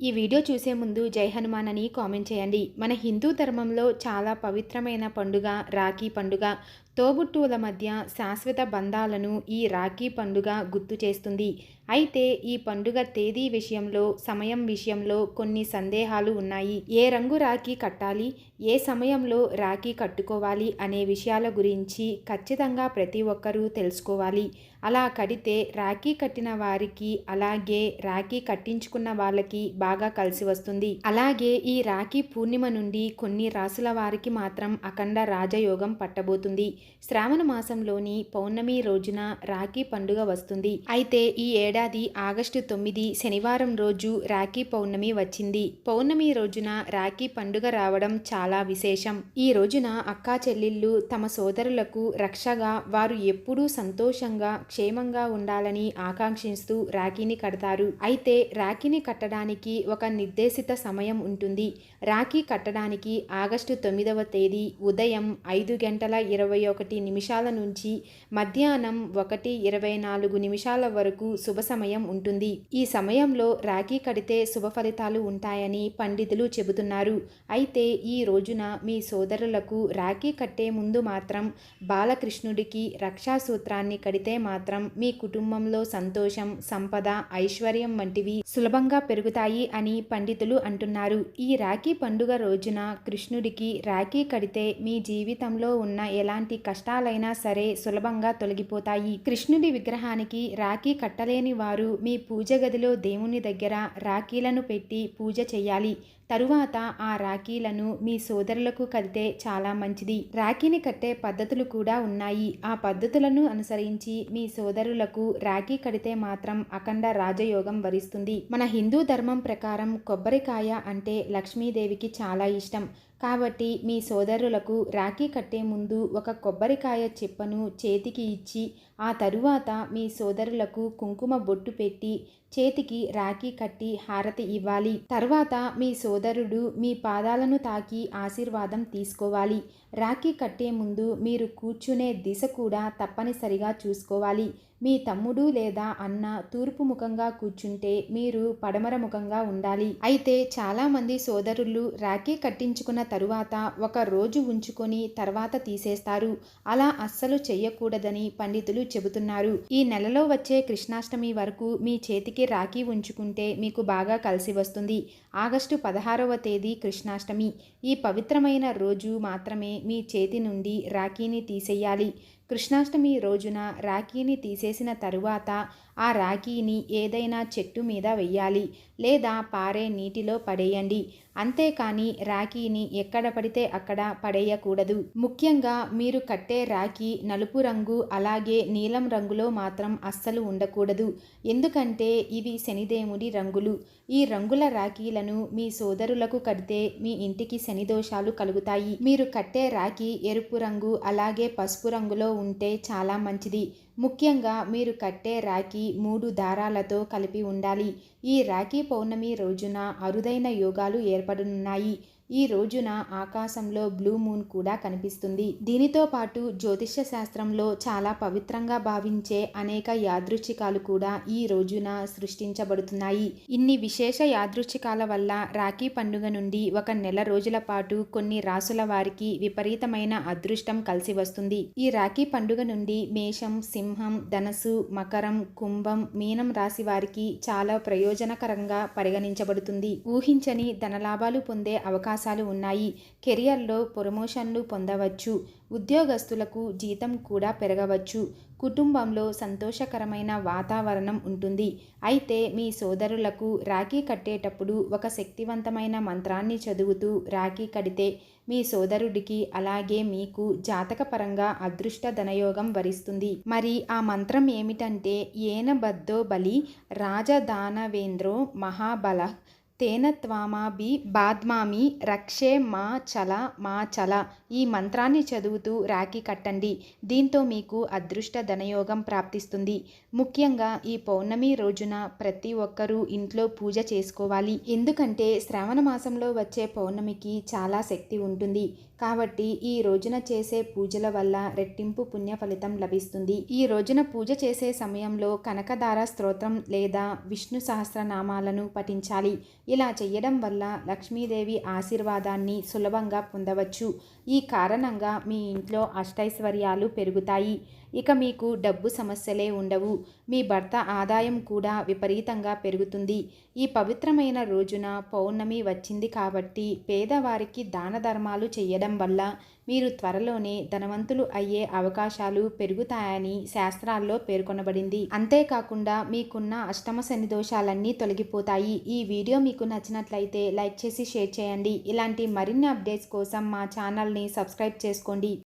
ఈ వీడియో చూసే ముందు జై హనుమాన్ అని కామెంట్ చేయండి. మన హిందూ ధర్మంలో చాలా పవిత్రమైన పండుగ రాఖీ పండుగ. తోబుట్టువుల మధ్య శాశ్వత బంధాలను ఈ రాఖీ పండుగ గుర్తు చేస్తుంది. అయితే ఈ పండుగ తేదీ విషయంలో, సమయం విషయంలో కొన్ని సందేహాలు ఉన్నాయి. ఏ రంగు రాఖీ కట్టాలి, ఏ సమయంలో రాఖీ కట్టుకోవాలి అనే విషయాల గురించి ఖచ్చితంగా ప్రతి ఒక్కరూ తెలుసుకోవాలి. అలా కడితే రాఖీ కట్టిన వారికి, అలాగే రాఖీ కట్టించుకున్న వాళ్ళకి బాగా కలిసి వస్తుంది. అలాగే ఈ రాఖీ పూర్ణిమ నుండి కొన్ని రాసుల వారికి మాత్రం అఖండ రాజయోగం పట్టబోతుంది. శ్రావణ మాసంలోని పౌర్ణమి రోజున రాఖీ పండుగ వస్తుంది. అయితే ఈ ఏడాది ఆగస్టు 9 శనివారం రోజు రాఖీ పౌర్ణమి వచ్చింది. పౌర్ణమి రోజున రాఖీ పండుగ రావడం చాలా విశేషం. ఈ రోజున అక్కా చెల్లెళ్ళు తమ సోదరులకు రక్షగా, వారు ఎప్పుడూ సంతోషంగా క్షేమంగా ఉండాలని ఆకాంక్షిస్తూ రాఖీని కడతారు. అయితే రాఖీని కట్టడానికి ఒక నిర్దేశిత సమయం ఉంటుంది. రాఖీ కట్టడానికి ఆగస్టు 9వ తేదీ ఉదయం 5:21 నుంచి మధ్యాహ్నం 1:24 వరకు శుభ సమయం ఉంటుంది. ఈ సమయంలో రాఖీ కడితే శుభ ఫలితాలు ఉంటాయని పండితులు చెబుతున్నారు. అయితే ఈ రోజున మీ సోదరులకు రాఖీ కట్టే ముందు మాత్రం బాలకృష్ణుడికి రక్షా సూత్రాన్ని కడితే మాత్రం మీ కుటుంబంలో సంతోషం, సంపద, ఐశ్వర్యం వంటివి సులభంగా పెరుగుతాయి అని పండితులు అంటున్నారు. ఈ రాఖీ పండుగ రోజున కృష్ణుడికి రాఖీ కడితే మీ జీవితంలో ఉన్న ఎలాంటి కష్టాలైనా సరే సులభంగా తొలగిపోతాయి. కృష్ణుడి విగ్రహానికి రాఖీ కట్టలేని వారు మీ పూజ గదిలో దేవుని దగ్గర రాఖీలను పెట్టి పూజ చేయాలి. తరువాత ఆ రాఖీలను మీ సోదరులకు కడితే చాలా మంచిది. రాఖీని కట్టే పద్ధతులు కూడా ఉన్నాయి. ఆ పద్ధతులను అనుసరించి మీ సోదరులకు రాఖీ కడితే మాత్రం అఖండ రాజయోగం వరిస్తుంది. మన హిందూ ధర్మం ప్రకారం కొబ్బరికాయ అంటే లక్ష్మీదేవికి చాలా ఇష్టం. కాబట్టి మీ సోదరులకు రాఖీ కట్టే ముందు ఒక కొబ్బరికాయ చిప్పను చేతికి ఇచ్చి, ఆ తరువాత మీ సోదరులకు కుంకుమ బొట్టు పెట్టి చేతికి రాఖీ కట్టి హారతి ఇవ్వాలి. తర్వాత మీ సోదరుడు మీ పాదాలను తాకి ఆశీర్వాదం తీసుకోవాలి. రాఖీ కట్టే ముందు మీరు కూర్చునే దిశ కూడా తప్పనిసరిగా చూసుకోవాలి. మీ తమ్ముడు లేదా అన్న తూర్పు ముఖంగా కూర్చుంటే మీరు పడమర ముఖంగా ఉండాలి. అయితే చాలామంది సోదరులు రాఖీ కట్టించుకున్న తరువాత ఒక రోజు ఉంచుకొని తర్వాత తీసేస్తారు. అలా అస్సలు చెయ్యకూడదని పండితులు చెబుతున్నారు. ఈ నెలలో వచ్చే కృష్ణాష్టమి వరకు మీ చేతికి రాఖీ ఉంచుకుంటే మీకు బాగా కలిసి వస్తుంది. ఆగస్టు 16వ తేదీ కృష్ణాష్టమి. ఈ పవిత్రమైన రోజు మాత్రమే మీ చేతి నుండి రాఖీని తీసేయాలి. కృష్ణాష్టమి రోజున రాఖీని తీసేసిన తరువాత ఆ రాఖీని ఏదైనా చెట్టు మీద వెయ్యాలి, లేదా పారే నీటిలో పడేయండి. అంతేకాని రాఖీని ఎక్కడ పడితే అక్కడ పడేయకూడదు. ముఖ్యంగా మీరు కట్టే రాఖీ నలుపు రంగు అలాగే నీలం రంగులో మాత్రం అస్సలు ఉండకూడదు. ఎందుకంటే ఇవి శనిదేవుడి రంగులు. ఈ రంగుల రాఖీలను మీ సోదరులకు కడితే మీ ఇంటికి శని దోషాలు కలుగుతాయి. మీరు కట్టే రాఖీ ఎరుపు రంగు అలాగే పసుపు రంగులో ఉంటే చాలా మంచిది. ముఖ్యంగా మీరు కట్టే రాఖీ 3 దారాలతో కలిపి ఉండాలి. ఈ రాఖీ పౌర్ణమి రోజున అరుదైన యోగాలు ఏర్పడనున్నాయి. ఈ రోజున ఆకాశంలో బ్లూ మూన్ కూడా కనిపిస్తుంది. దీనితో పాటు జ్యోతిష్య శాస్త్రంలో చాలా పవిత్రంగా భావించే అనేక యాదృచ్ఛికాలు కూడా ఈ రోజున సృష్టించబడుతున్నాయి. ఇన్ని విశేష యాదృచ్ఛికాల వల్ల రాఖీ పండుగ నుండి ఒక నెల రోజుల పాటు కొన్ని రాసుల వారికి విపరీతమైన అదృష్టం కలిసి వస్తుంది. ఈ రాఖీ పండుగ నుండి మేషం, సింహం, ధనస్సు, మకరం, కుంభం, మీనం రాశి వారికి చాలా ప్రయోజనకరంగా పరిగణించబడుతుంది. ఊహించని ధనలాభాలు పొందే అవకాశం ఉన్నాయి. కెరియర్లో ప్రమోషన్లు పొందవచ్చు. ఉద్యోగస్తులకు జీతం కూడా పెరగవచ్చు. కుటుంబంలో సంతోషకరమైన వాతావరణం ఉంటుంది. అయితే మీ సోదరులకు రాఖీ కట్టేటప్పుడు ఒక శక్తివంతమైన మంత్రాన్ని చదువుతూ రాఖీ కడితే మీ సోదరుడికి అలాగే మీకు జాతకపరంగా అదృష్ట ధనయోగం వరిస్తుంది. మరి ఆ మంత్రం ఏమిటంటే ఏనబద్దో బలి రాజదానవేంద్రో మహాబల తేన త్వామాభి బాద్మామి రక్షే మా చల మా చల. ఈ మంత్రాన్ని చదువుతూ రాఖీ కట్టండి. దీంతో మీకు అదృష్ట ధనయోగం ప్రాప్తిస్తుంది. ముఖ్యంగా ఈ పౌర్ణమి రోజున ప్రతి ఒక్కరూ ఇంట్లో పూజ చేసుకోవాలి. ఎందుకంటే శ్రావణ మాసంలో వచ్చే పౌర్ణమికి చాలా శక్తి ఉంటుంది. కాబట్టి ఈ రోజున చేసే పూజల వల్ల రెట్టింపు పుణ్య ఫలితం లభిస్తుంది. ఈ రోజున పూజ చేసే సమయంలో కనకదార స్తోత్రం లేదా విష్ణు సహస్రనామాలను పఠించాలి. ఇలా చేయడం వల్ల లక్ష్మీదేవి ఆశీర్వాదాన్ని సులభంగా పొందవచ్చు. ఈ కారణంగా మీ ఇంట్లో అష్టైశ్వర్యాలు పెరుగుతాయి. ఇక మీకు డబ్బు సమస్యలే ఉండవు. మీ భర్త ఆదాయం కూడా విపరీతంగా పెరుగుతుంది. ఈ పవిత్రమైన రోజున పౌర్ణమి వచ్చింది కాబట్టి పేదవారికి దాన ధర్మాలు చేయడం వల్ల మీరు త్వరలోనే ధనవంతులు అయ్యే అవకాశాలు పెరుగుతాయని శాస్త్రాల్లో పేర్కొనబడింది. అంతేకాకుండా మీకున్న అష్టమ శని దోషాలన్నీ తొలగిపోతాయి. ఈ వీడియో మీకు నచ్చినట్లయితే లైక్ చేసి షేర్ చేయండి. ఇలాంటి మరిన్ని అప్డేట్స్ కోసం మా ఛానల్ని సబ్స్క్రైబ్ చేసుకోండి.